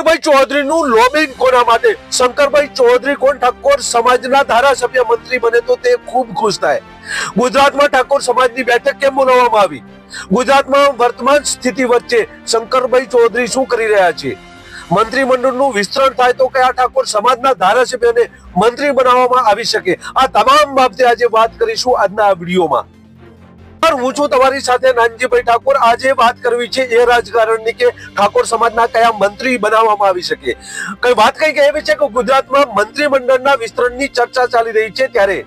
Shankarbhai ચૌધરીનું lobbying કોના માટે? શંકરભાઈ ચૌધરી કોણ? ઠાકોર સમાજના ધારાસભ્ય મંત્રી બને તો તે ખૂબ ખુશ થાય. ગુજરાતમાં ઠાકોર સમાજની બેઠક કેમ બોલાવવામાં આવી? ગુજરાતમાં વર્તમાન સ્થિતિ વચ્ચે શંકરભાઈ ચૌધરી શું કરી રહ્યા છે? મંત્રીમંડળનું વિસ્તરણ થાય તો કયા ઠાકોર સમાજના ધારાસભ્યને મંત્રી બનાવવામાં આવી શકે? આ તમામ બાબતે આજે વાત કરીશું આજના આ વિડીયોમાં. હું છું તમારી સાથે નાનજીભાઈ ઠાકોર. આજે વાત કરવી છે એ રાજકારણની કે ઠાકોર સમાજના કયા મંત્રી બનાવવામાં આવી શકે. વાત કઈ એવી છે કે ગુજરાતમાં મંત્રીમંડળના વિસ્તરણની ચર્ચા ચાલી રહી છે, ત્યારે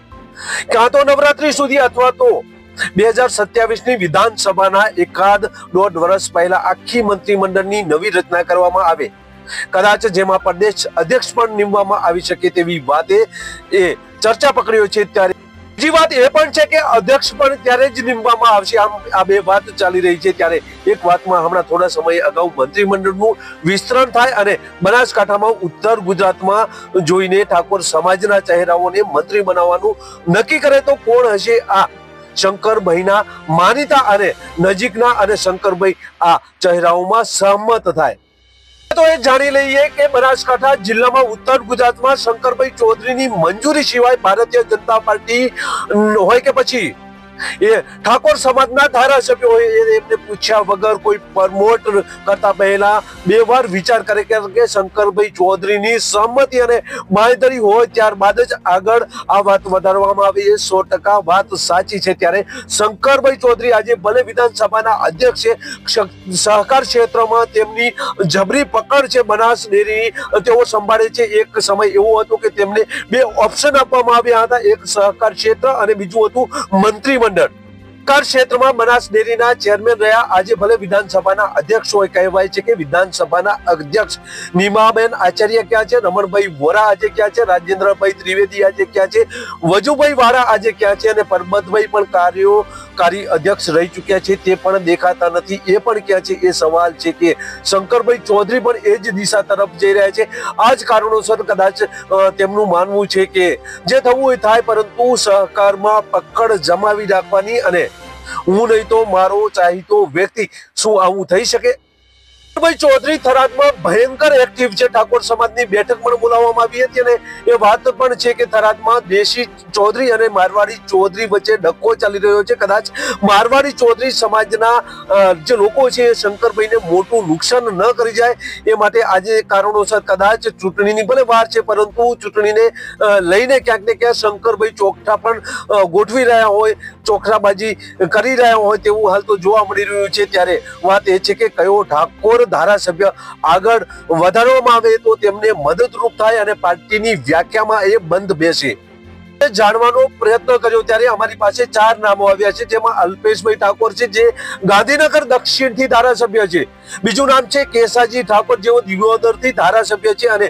ક્યાં તો નવરાત્રી સુધી અથવા તો 2027 ની વિધાનસભાના એકાદ દોઢ વર્ષ પહેલા આખી મંત્રીમંડળની નવી રચના કરવામાં આવે, કદાચ જેમાં પ્રદેશ અધ્યક્ષ પણ નિમવામાં આવી શકે તેવી વાતે એ ચર્ચા પકડ્યો છે. ત્યારે બીજી વાત એ પણ છે કે અધ્યક્ષ પણ ત્યારે જ નિમવામાં આવશે. આમ આ બે વાત ચાલી રહી છે. ત્યારે એક વાતમાં હમણાં થોડા સમય અગાઉ મંત્રીમંડળનું વિસ્તરણ થાય અને બનાસકાંઠામાં ઉત્તર ગુજરાતમાં જોઈને ઠાકોર સમાજના ચહેરાઓને મંત્રી બનાવવાનું નક્કી કરે તો કોણ હશે? આ શંકરભાઈના માનીતા અને નજીકના અને શંકરભાઈ આ ચહેરાઓમાં સહમત થાય તો એ જાણી લઈએ કે બનાસકાંઠા જિલ્લામાં ઉત્તર ગુજરાતમાં શંકરભાઈ ચૌધરીની મંજૂરી સિવાય ભારતીય જનતા પાર્ટી હોય કે પછી એ ઠાકોર સમાજના ધારાસભ્યો હોય એમને પૂછ્યા વગર કોઈ પ્રમોટ કરતા પહેલા બે વાર વિચાર કરે કે શંકરભાઈ ચૌધરીની સહમતિ અને બાંયધરી હોય ત્યારબાદ જ આગળ આ વાત વધારવામાં આવે. એ 100% વાત સાચી છે. ત્યારે શંકરભાઈ ચૌધરી આજે ભલે વિધાનસભાના અધ્યક્ષ છે, સહકાર ક્ષેત્રમાં તેમની જબરી પકડ છે. બનાસ ડેરી તેઓ સંભાળે છે. એક સમય એવો હતો કે તેમને બે ઓપ્શન આપવામાં આવ્યા હતા, એક સહકાર ક્ષેત્ર અને બીજું હતું મંત્રીમંડળ. સહકાર ક્ષેત્રમાં બનાસ ડેરીના ચેરમેન રહ્યા. આજે ભલે વિધાનસભાના અધ્યક્ષ હોય, કહેવાય છે કે વિધાનસભાના અધ્યક્ષ નીમાબેન આચાર્ય ક્યાં છે, રમણભાઈ વોરા આજે ક્યાં છે, રાજેન્દ્રભાઈ ત્રિવેદી આજે ક્યાં છે, વજુભાઈ વાળા આજે ક્યાં છે અને પરબતભાઈ પણ કાર્યકારી અધ્યક્ષ રહી ચુક્યા છે, તે પણ દેખાતા નથી. એ પણ ક્યાં છે? એ સવાલ છે કે શંકરભાઈ ચૌધરી પણ એ જ દિશા તરફ જઈ રહ્યા છે. આ જ કારણોસર કદાચ તેમનું માનવું છે કે જે થવું એ થાય, પરંતુ સહકારમાં પકડ જમાવી રાખવાની અને હું નહીં તો મારો ચાહીતો વ્યક્તિ, શું આવું થઈ શકે? ભાઈ ચૌધરી થરાદમાં ભયંકર એક્ટિવ છે. ઠાકોર સમાજની બેઠક પણ બોલાવવામાં આવી હતી અને એ વાત પણ છે કે થરાદમાં દેશી ચૌધરી અને મારવાડી ચૌધરી વચ્ચે ડખ્કો ચાલી રહ્યો છે. કદાચ મારવાડી ચૌધરી સમાજના જે લોકો છે એ શંકરભાઈને મોટું નુકસાન ન કરી જાય એ માટે આજે કારણોસર કદાચ ચૂંટણીની ભલે વાર છે, પરંતુ ચૂંટણીને લઈને ક્યાંક ને ક્યાંક શંકરભાઈ ચોકઠા પણ ગોઠવી રહ્યા હોય, ચોકઠાબાજી કરી રહ્યા હોય તેવું હાલ તો જોવા મળી રહ્યું છે. ત્યારે વાત એ છે કે કયો ઠાકોર ધારાસભ્ય આગળ વધારવામાં આવે તો તેમને મદદરૂપ થાય અને પાર્ટીની વ્યાખ્યામાં એ બંધ બેસે, જાણવાનો પ્રયત્ન કર્યો. ત્યારે અમારી પાસે 4 નામો આવ્યા છે, જેમાં અલ્પેશભાઈ ઠાકોર છે જે ગાંધીનગર દક્ષિણ થી ધારાસભ્ય છે, બીજું નામ છે કેસાજી ઠાકોર જેઓ દિવ્યોદર થી ધારાસભ્ય છે અને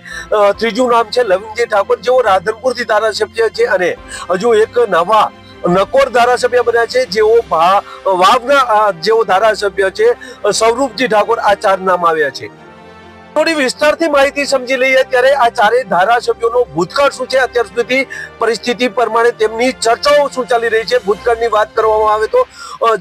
ત્રીજું નામ છે લવિંગજી ઠાકોર જેઓ રાધનપુર થી ધારાસભ્ય છે અને હજુ એક નવા નકોર ધારાસભ્ય બન્યા છે જેઓ વાવના જેઓ ધારાસભ્ય છે સૌરૂપજી ઠાકોર. આ 4 નામ આવ્યા છે. થોડી વિસ્તારથી માહિતી સમજી લઈએ. ત્યારે આ ચારેય ધારાસભ્યોનો ભૂતકાળ શું છે, અત્યાર સુધી પરિસ્થિતિ પ્રમાણે તેમની ચર્ચાઓ શું ચાલી રહી છે. ભૂતકાળની વાત કરવામાં આવે તો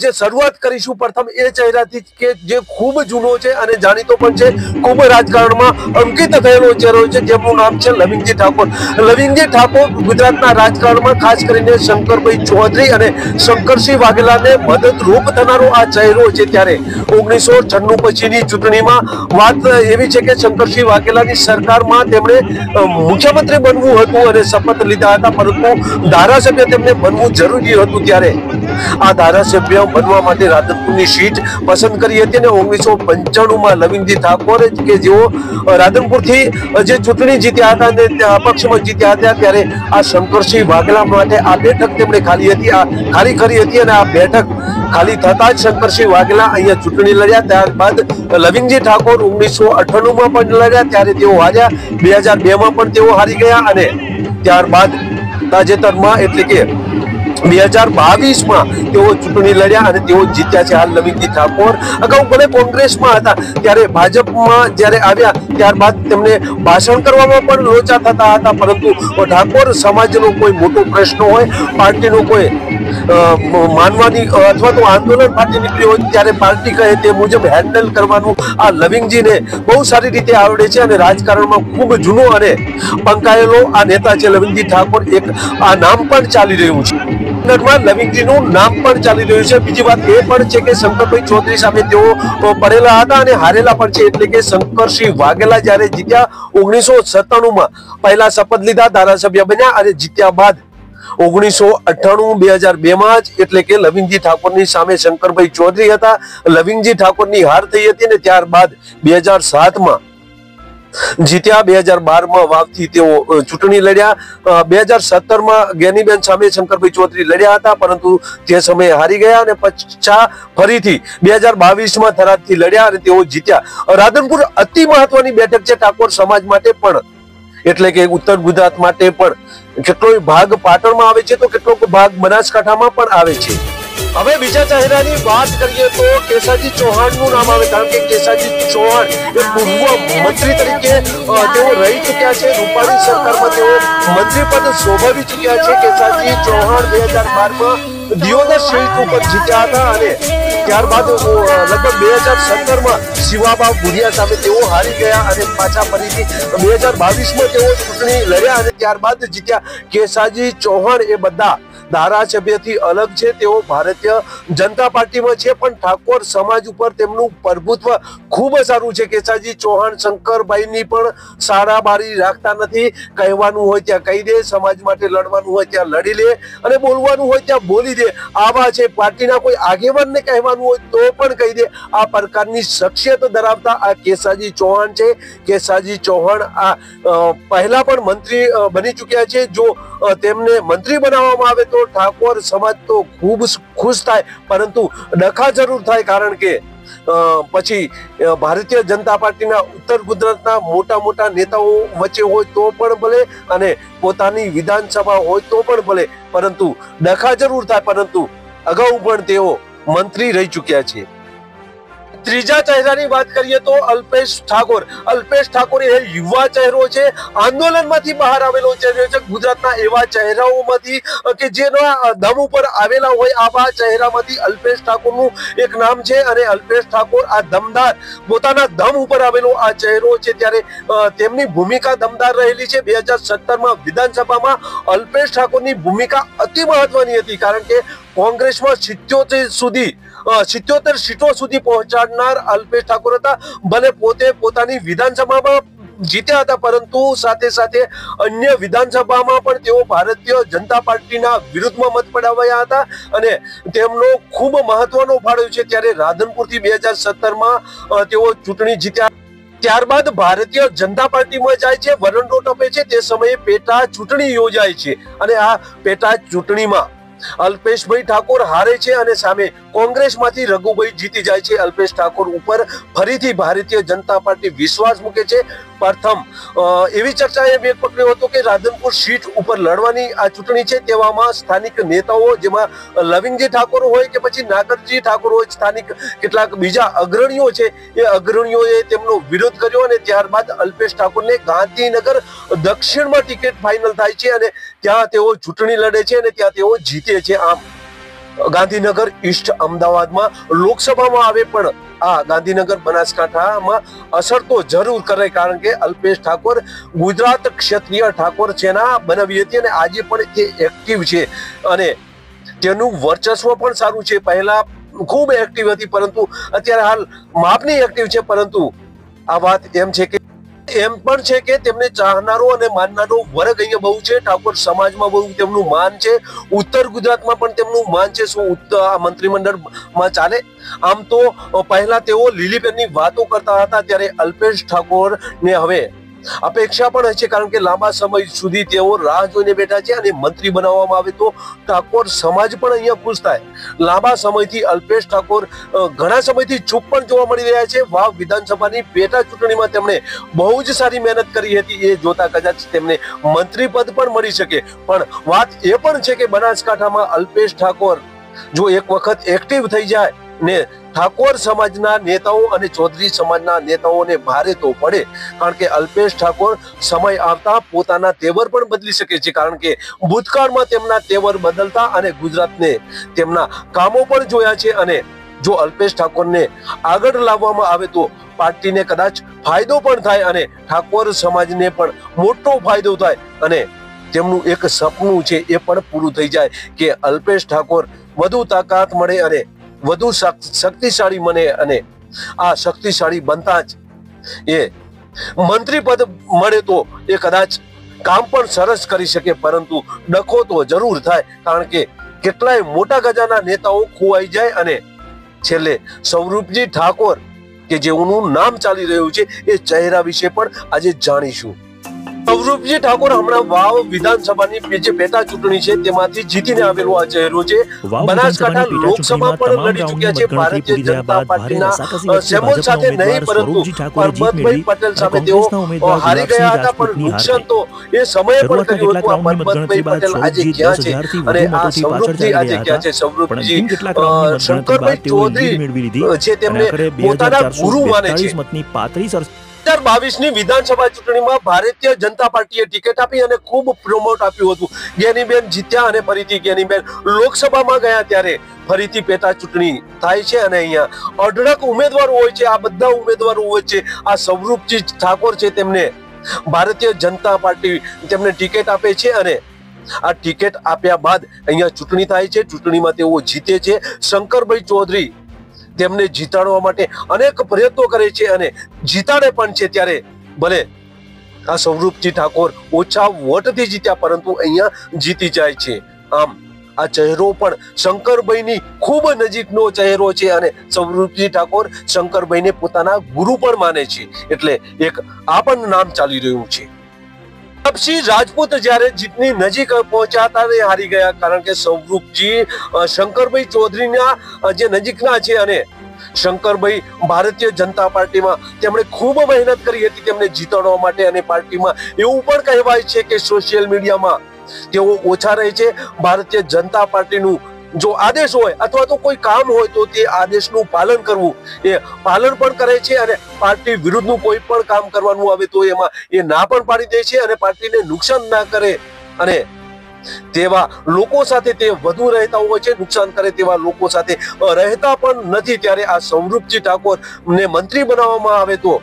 જે શરૂઆત કરીશું પ્રથમ એ ચહેરાથી કે જે ખૂબ જૂનો છે અને જાણીતો પણ છે, ખૂબ રાજકારણમાં અંકિત થયેલો ચહેરો છે, જેમનું નામ છે લવિંગજી ઠાકોર. લવિંગજી ઠાકોર ગુજરાતના રાજકારણમાં ખાસ કરીને શંકરભાઈ ચૌધરી અને શંકરસિંહ વાઘેલાને મદદરૂપ થનારો આ ચહેરો છે. ત્યારે 1996 પછીની ચૂંટણીમાં વાત એવી છે કે શંકરસિંહ વાઘેલાની સરકારમાં તેમણે મુખ્યમંત્રી બનવું હતું અને શપથ લીધા હતા, પરંતુ ધારાસભ્ય તેમને બનવું જરૂરી હતું. ત્યારે આ ધારાસભ્ય બનવા માટે રાધનપુરની સીટ પસંદ કરી હતી અને 1995 લવિંગજી ઠાકોર કે જેઓ રાધનપુરથી જે ચૂંટણી જીત્યા હતા અને અપક્ષમાં જીત્યા હતા, ત્યારે આ શંકરસિંહ વાઘેલા માટે આ બેઠક તેમણે ખાલી કરી હતી અને આ બેઠક ખાલી થતા જ શંકરસિંહ વાઘેલા અહીંયા ચૂંટણી લડ્યા. ત્યારબાદ લવિંગજી ઠાકોર 1998 પણ લડ્યા, ત્યારે તેઓ હાર્યા. 2002 પણ તેઓ હારી ગયા અને ત્યારબાદ તાજેતરમાં એટલે કે 2022માં તેઓ ચૂંટણી લડ્યા અને તેઓ જીત્યા છે. હાલ લવિંગજી ઠાકોર અગાઉ ભલે કોંગ્રેસમાં હતા, ત્યારે ભાજપમાં જ્યારે આવ્યા ત્યારબાદ તેમને ભાષણ કરવામાં પણ લોચા થતા હતા, પરંતુ ઠાકોર સમાજનો કોઈ મોટો પ્રશ્ન હોય, પાર્ટીનો કોઈ માનવાની અથવા તો આંદોલન પાર્ટી નીકળી હોય ત્યારે પાર્ટી કહે તે મુજબ હેન્ડલ કરવાનું આ લવિંગજીને બહુ સારી રીતે આવડે છે અને રાજકારણમાં ખૂબ જૂનો અને પંકાયેલો આ નેતા છે લવિંગજી ઠાકોર. એક આ નામ પણ ચાલી રહ્યું છે, લવિંગજીનું નામ પણ ચાલી રહ્યું છે. બીજી વાત એ પણ છે કે શંકરભાઈ ચૌધરી સામે તેઓ પડેલા હતા અને હારેલા પણ છે, એટલે કે શંકરસિંહ વાઘેલા જ્યારે જીત્યા 1997માં પહેલા શપથ લીધા, ધારાસભ્ય બન્યા અને જીત્યા બાદ 1998-2002માં જ એટલે કે લવિંગજી ઠાકોરની સામે શંકરભાઈ ચૌધરી હતા. લવિંગજી ઠાકોરની હાર થઈ હતી ને ત્યારબાદ 2007માં જીત્યા. 2012માં વાવથી તેઓ ચૂંટણી લડ્યા. 2017માં જ્ઞાનીબેન સામે શંકરભાઈ ચૌધરી લડ્યા હતા, પરંતુ તે સમયે હારી ગયા અને પછી ફરીથી 2022માં થરાદથી લડ્યા અને તેઓ જીત્યા. રાધનપુર અતિ મહત્વની બેઠક છે ઠાકોર સમાજ માટે પણ, એટલે કે ઉત્તર ગુજરાત માટે પણ. કેટલોય ભાગ પાટણમાં આવે છે તો કેટલોક ભાગ બનાસકાંઠામાં પણ આવે છે. હવે બીજા ચહેરાની વાત કરીએ તો કેસાજી ચૌહાણનું નામ આવે, કારણ કે કેસાજી ચૌહાણ એ પૂર્વ મંત્રી તરીકે તેઓ રહી ચૂક્યા છે. રૂપાણી સરકારમાં તેઓ મંત્રી પદ શોભાવી ચૂક્યા છે. કેસાજી ચૌહાણ 2012માં દિયોદર સીટ ઉપર જીત્યા હતા અને ત્યારબાદ લગભગ 2017માં શિવાબા ભુરિયા સામે તેઓ હારી ગયા અને પાછા ફરીથી 2022માં તેઓ ચૂંટણી લડ્યા અને ત્યારબાદ જીત્યા. કેસાજી ચૌહાણ એ બધા ધારાસભ્યથી અલગ છે, તેઓ ભારતીય જનતા પાર્ટીમાં છે, પણ ઠાકોર સમાજ ઉપર તેમનું પ્રભુત્વ ખૂબ સારું છે. કેસાજી ચૌહાણ શંકરભાઈની પણ સારાબારી રાખતા નથી. કહેવાનું હોય ત્યાં કહી દે, સમાજ માટે લડવાનું હોય ત્યાં લડી લે અને બોલવાનું હોય ત્યાં બોલી દે. આવા છે. પાર્ટીના કોઈ આગેવાનને કહેવાનું હોય તો પણ કહી દે. આ પ્રકારની શખ્સિયત ધરાવતા આ કેસાજી ચૌહાણ છે. કેસાજી ચૌહાણ આ પહેલા પણ મંત્રી બની ચૂક્યા છે. જો તેમને મંત્રી બનાવવામાં આવે તો ઠાકોર સમાજ તો ખૂબ ખુશ થાય, પરંતુ ડખા જરૂર થાય, કારણ કે પછી ભારતીય જનતા પાર્ટીના ઉત્તર ગુજરાતના મોટા મોટા નેતાઓ વચ્ચે હોય તો પણ ભલે અને પોતાની વિધાનસભા હોય તો પણ ભલે, પરંતુ ડખા જરૂર થાય. પરંતુ અગાઉ પણ તેઓ મંત્રી રહી ચૂક્યા છે. ત્રીજા ચહેરાની વાત કરીએ તો અલ્પેશ ઠાકોર. અલ્પેશ ઠાકોર એ યુવા ચહેરો છે, આંદોલનમાંથી બહાર આવેલો ચહેરો છે. ગુજરાતના એવા ચહેરાઓમાંથી કે જેના દમ ઉપર આવેલા હોય, આવા ચહેરામાંથી અલ્પેશ ઠાકોરનું એક નામ છે અને અલ્પેશ ઠાકોર આ દમદાર પોતાના દમ ઉપર આવેલો આ ચહેરો છે, ત્યારે તેમની ભૂમિકા દમદાર રહેલી છે. 2017માં વિધાનસભામાં અલ્પેશ ઠાકોરની ભૂમિકા અતિ મહત્વની હતી, કારણ કે કોંગ્રેસમાં 77 સીટો સુધી પહોંચાડનાર અલ્પેશ ઠાકોર હતા. ભલે પોતે પોતાની વિધાનસભામાં જીત્યા હતા, પરંતુ સાથે સાથે અન્ય વિધાનસભામાં પણ તેઓ ભારતીય જનતા પાર્ટીના વિરુદ્ધમાં મત પડાવ્યા હતા અને તેમનો ખૂબ મહત્વનો ફાળો છે. ત્યારે રાધનપુરથી 2017માં તેઓ ચૂંટણી જીત્યા. ત્યારબાદ ભારતીય જનતા પાર્ટીમાં જાય છે, વરંડો ટપે છે. તે સમયે પેટા ચૂંટણી યોજાય છે અને આ પેટા ચૂંટણીમાં અલ્પેશભાઈ ઠાકોર હારે છે અને સામે કોંગ્રેસમાંથી રઘુભાઈ જીતી જાય છે. અલ્પેશ ઠાકોર ઉપર ફરીથી ભારતીય જનતા પાર્ટી વિશ્વાસ મૂકે છે. પ્રથમ એવી ચર્ચાએ વેગ પકડ્યો હતો કે રાધનપુર સીટ ઉપર લડવાની આ ચૂંટણી છે, તેવામાં સ્થાનિક નેતાઓ, જેમાં લવિંગજી ઠાકોર હોય કે પછી નાગરજી ઠાકોર હોય, સ્થાનિક કેટલાક બીજા અગ્રણીઓ છે, એ અગ્રણીઓએ તેમનો વિરોધ કર્યો અને ત્યારબાદ અલ્પેશ ઠાકોરને ગાંધીનગર દક્ષિણમાં ટિકિટ ફાઇનલ થાય છે અને ત્યાં તેઓ ચૂંટણી લડે છે અને ત્યાં તેઓ જીતે છે. આમ ગાંધીનગર ઈસ્ટ અમદાવાદમાં લોકસભામાં આવે, પણ આ ગાંધીનગર બનાસકાંઠામાં અસર તો જરૂર કરે, કારણ કે અલ્પેશ ઠાકોર ગુજરાત ક્ષત્રિય ઠાકોર સેના બનાવી હતી અને આજે પણ તે એક્ટિવ છે અને તેનું વર્ચસ્વ પણ સારું છે. પહેલા ખૂબ એક્ટિવ હતી, પરંતુ અત્યારે હાલ માપની એક્ટિવ છે. પરંતુ આ વાત એમ પણ છે કે તેમને ચાહનારો અને માનનારો વર્ગ અહીંયા બહુ છે. ઠાકોર સમાજમાં બહુ તેમનું માન છે, ઉત્તર ગુજરાતમાં પણ તેમનું માન છે. શું આ મંત્રીમંડળમાં ચાલે? આમ તો પહેલા તેઓ લીલીબેનની વાતો કરતા હતા, ત્યારે અલ્પેશ ઠાકોર ને હવે અપેક્ષા પણ હશે, કારણ કે લાંબા સમય સુધી તેઓ રાહ જોઈને બેઠા છે અને મંત્રી બનાવવામાં આવે તો ઠાકોર સમાજ પણ અહીંયા ખુશ થાય. લાંબા સમયથી અલ્પેશ ઠાકોર ઘણા સમયથી ચૂપ પણ જોવા મળી રહ્યા છે. વાવ વિધાનસભાની પેટા ચૂંટણીમાં તેમણે બહુ જ સારી મહેનત કરી હતી, એ જોતા કદાચ તેમને મંત્રી પદ પણ મળી શકે. પણ વાત એ પણ છે કે બનાસકાંઠામાં અલ્પેશ ઠાકોર જો એક વખત એક્ટિવ થઈ જાય ને ઠાકોર સમાજના નેતાઓ અને ચૌધરી સમાજના નેતાઓને ભારે તો પડે, કારણ કે અલ્પેશ ઠાકોર સમય આવતા પોતાના તેવર પણ બદલી શકે છે, કારણ કે ભૂતકાળમાં તેમના તેવર બદલતા અને ગુજરાતને તેમના કામો પણ જોયા છે. અને જો અલ્પેશ ઠાકોરને આગળ લાવવામાં આવે તો પાર્ટીને કદાચ ફાયદો પણ થાય અને ઠાકોર સમાજને પણ મોટો ફાયદો થાય અને તેમનું એક સપનું છે એ પણ પૂરું થઈ જાય કે અલ્પેશ ઠાકોર વધુ તાકાત મળે અને વધુ શક્તિશાળી બને અને આ શક્તિશાળી બનતા જ એ મંત્રી પદ મળે તો એ કદાચ કામ પણ સરસ કરી શકે, પરંતુ ડખો તો જરૂર થાય, કારણ કે કેટલાય મોટા ગજાના નેતાઓ ખોવાઈ જાય અને છેલ્લે સ્વરૂપજી ઠાકોર કે જેઓનું નામ ચાલી રહ્યું છે એ ચહેરા વિશે પણ આજે જાણીશું. સ્વરૂપજી ઠાકોર હમણાં વાવ વિધાનસભાની જે પેટા ચૂંટણી છે તેમાંથી જીતીને આવેલો આ ચહેરો છે. બનાસકાંઠા લોકસભા પણ લડી ચૂક્યા છે ભારતીય જનતા પાર્ટીના સેમોલ સાથે નહીં, પરંતુ પરબતભાઈ પટેલ સામે તેઓ હારી ગયા હતા. પણ નુકસાન તો એ સમયે પણ કર્યું હતું. આ પરબતભાઈ પટેલ આજે ક્યાં છે અને આ સ્વરૂપજી આજે ક્યાં છે? સ્વરૂપજી શંકરભાઈ ચૌધરી છે તેમને પોતાના ગુરુ માને છે. 2022ની વિધાનસભા ચૂંટણીમાં ભારતીય જનતા પાર્ટીએ ટિકિટ આપી અને ખૂબ પ્રમોટ આપ્યું હતું. જ્ઞાનીબેન જીત્યા અને ફરીથી જ્ઞાનીબેન લોકસભામાં ગયા ત્યારે ફરીથી પેટા ચૂંટણી થાય છે અને અહીંયા અઢળક ઉમેદવારો હોય છે. આ બધા ઉમેદવારો વચ્ચે આ સ્વરૂપજી ઠાકોર છે તેમને ભારતીય જનતા પાર્ટી તેમને ટિકિટ આપે છે અને આ ટિકિટ આપ્યા બાદ અહીંયા ચૂંટણી થાય છે. ચૂંટણીમાં તેઓ જીતે છે. શંકરભાઈ ચૌધરી તેમને જીતાડવા માટે અનેક પ્રયત્નો કરે છે અને જીતાડે પણ છે. ત્યારે ભલે આ સ્વરૂપજી ઠાકોર ઓછા વોટથી જીત્યા, પરંતુ અહીંયા જીતી જાય છે. આમ આ ચહેરો પણ શંકરભાઈની ખૂબ નજીકનો ચહેરો છે અને સ્વરૂપજી ઠાકોર શંકરભાઈને પોતાના ગુરુ પણ માને છે, એટલે એક આ પણ નામ ચાલી રહ્યું છે. પ્રતાપસિંહ રાજપૂત જ્યારે જીતની નજીક પહોંચ્યા ત્યારે હારી ગયા, કારણ કે સ્વરૂપજી શંકરભાઈ ચૌધરીના જે નજીકના છે અને શંકરભાઈ ભારતીય જનતા પાર્ટીમાં તેમણે ખૂબ મહેનત કરી હતી તેમને જીતાડવા માટે. અને પાર્ટીમાં એવું પણ કહેવાય છે કે સોશિયલ મીડિયામાં તેઓ ઓછા રહે છે. ભારતીય જનતા પાર્ટીનું જો આદેશ હોય અથવા તો કોઈ કામ હોય તો તે આદેશનું પાલન કરવું, એ પાલન પણ કરે છે અને પાર્ટી વિરુદ્ધનું કોઈ પણ કામ કરવાનું આવે તો એમાં એ ના પણ પાડી દે છે અને પાર્ટીને નુકસાન ના કરે. અને તેવા લોકો સાથે તે વધુ રહેતા હોય છે, નુકસાન કરે તેવા લોકો સાથે રહેતા પણ નથી. ત્યારે આ સ્વરૂપજી ઠાકોર ને મંત્રી બનાવવામાં આવે તો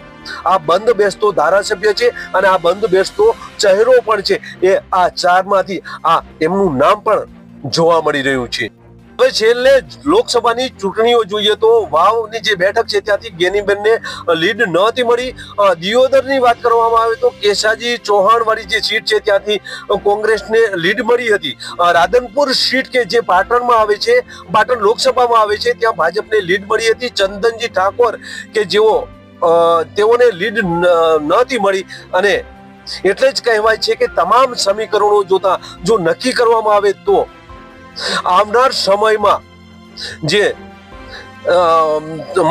આ બંધ બેસતો ધારાસભ્ય છે અને આ બંધ બેસતો ચહેરો પણ છે. એ આ ચારમાંથી આ એમનું નામ પણ જોવા મળી રહ્યું છે. હવે છેલ્લે લોકસભાની ચૂંટણીઓ જોઈએ તો વાવની જે બેઠક છે ત્યાંથી જ્ઞાનીબેનને લીડ નહોતી મળી. દિયોદરની વાત કરવામાં આવે તો કેશાજી ચૌહાણ વાળી જે સીટ છે ત્યાંથી કોંગ્રેસને લીડ મળી હતી. રાધનપુર સીટ કે જે પાટણમાં આવે છે, પાટણ લોકસભામાં આવે છે, ત્યાં ભાજપને લીડ મળી હતી. ચંદનજી ઠાકોર કે જેઓ તેઓને લીડ નહોતી મળી અને એટલે જ કહેવાય છે કે તમામ સમીકરણો જોતા જો નક્કી કરવામાં આવે તો આવનાર સમયમાં જે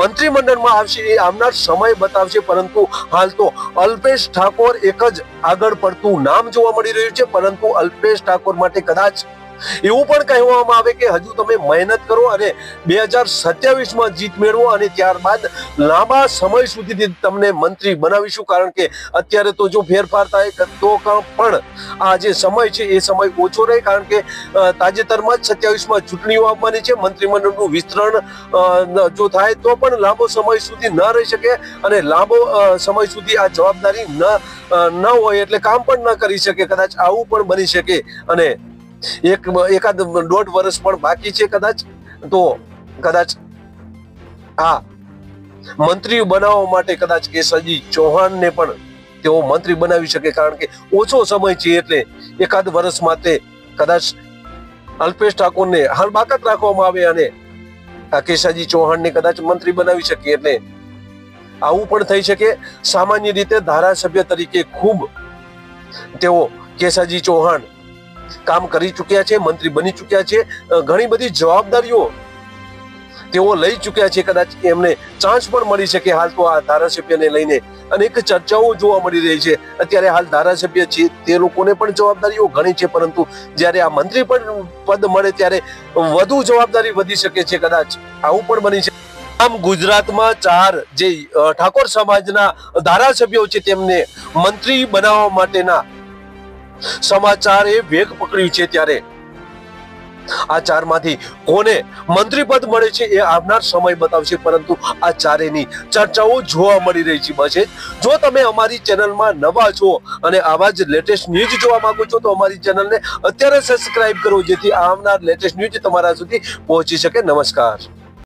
મંત્રીમંડળમાં આવશે એ આવનાર સમય બતાવશે. પરંતુ હાલ તો અલ્પેશ ઠાકોર એક જ આગળ પડતું નામ જોવા મળી રહ્યું છે. પરંતુ અલ્પેશ ઠાકોર માટે કદાચ એવું પણ કહેવામાં આવે કે હજુ તમે મહેનત કરો અને 2027માં જીત મેળવો અને ત્યારબાદ લાંબા સમય સુધી તમને મંત્રી બનાવીશું, કારણ કે અત્યારે તો જો ફેરફાર થાય તો પણ આ જે સમય છે એ સમય ઓછો રહે, કારણ કે તાજેતરમાં જ 27માં ચૂંટણીઓ આવવાની છે. મંત્રીમંડળનું વિસ્તરણ જો થાય તો પણ લાંબો સમય સુધી ન રહી શકે અને લાંબો સમય સુધી આ જવાબદારી ન હોય એટલે કામ પણ ન કરી શકે. કદાચ આવું પણ બની શકે અને એકાદ 1.5 વર્ષ પણ બાકી છે કદાચ, તો કદાચ આ મંત્રી બનાવવા માટે કદાચ કેશવજી ચૌહાણને પણ તેઓ મંત્રી બનાવી શકે, કારણ કે ઓછો સમય છે એટલે એકાદ વર્ષ માટે કદાચ અલ્પેશ ઠાકોરને હાલ બાકાત રાખવામાં આવે અને આ કેશવજી ચૌહાણને કદાચ મંત્રી બનાવી શકે. એટલે આવું પણ થઈ શકે. સામાન્ય રીતે ધારાસભ્ય તરીકે ખૂબ તેઓ કેસાજી ચૌહાણ કામ કરી ચૂક્યા છે, મંત્રી બની ચૂક્યા છે, ઘણી બધી જવાબદારીઓ તેઓ લઈ ચૂક્યા છે. કદાચ એમને ચાન્સ પણ મળી શકે. હાલ તો આ ધારાસભ્યને લઈને અનેક ચર્ચાઓ જોવા મળી રહી છે. અત્યારે હાલ ધારાસભ્ય છે તે લોકોને પણ જવાબદારીઓ ઘણી છે, પરંતુ જ્યારે આ મંત્રી પણ પદ મળે ત્યારે વધુ જવાબદારી વધી શકે છે. કદાચ આવું પણ બની છે. આમ ગુજરાતમાં 4 જે ઠાકોર સમાજના ધારાસભ્યો છે તેમને મંત્રી બનાવવા માટેના સમાચારે વેગ પકડ્યું છે. ત્યારે આ 4 માંથી કોને મંત્રી પદ મળે છે એ આવનાર સમય બતાવશે, પરંતુ આ 4ની ચર્ચાઓ જોવા મળી રહી છે. બસ જો તમે અમારી ચેનલમાં નવા છો અને આવા જ લેટેસ્ટ ન્યૂઝ જોવા માંગો છો તો અમારી ચેનલને અત્યારે સબસ્ક્રાઇબ કરો, જેથી આવનાર લેટેસ્ટ ન્યૂઝ તમારા સુધી પહોંચી શકે. નમસ્કાર.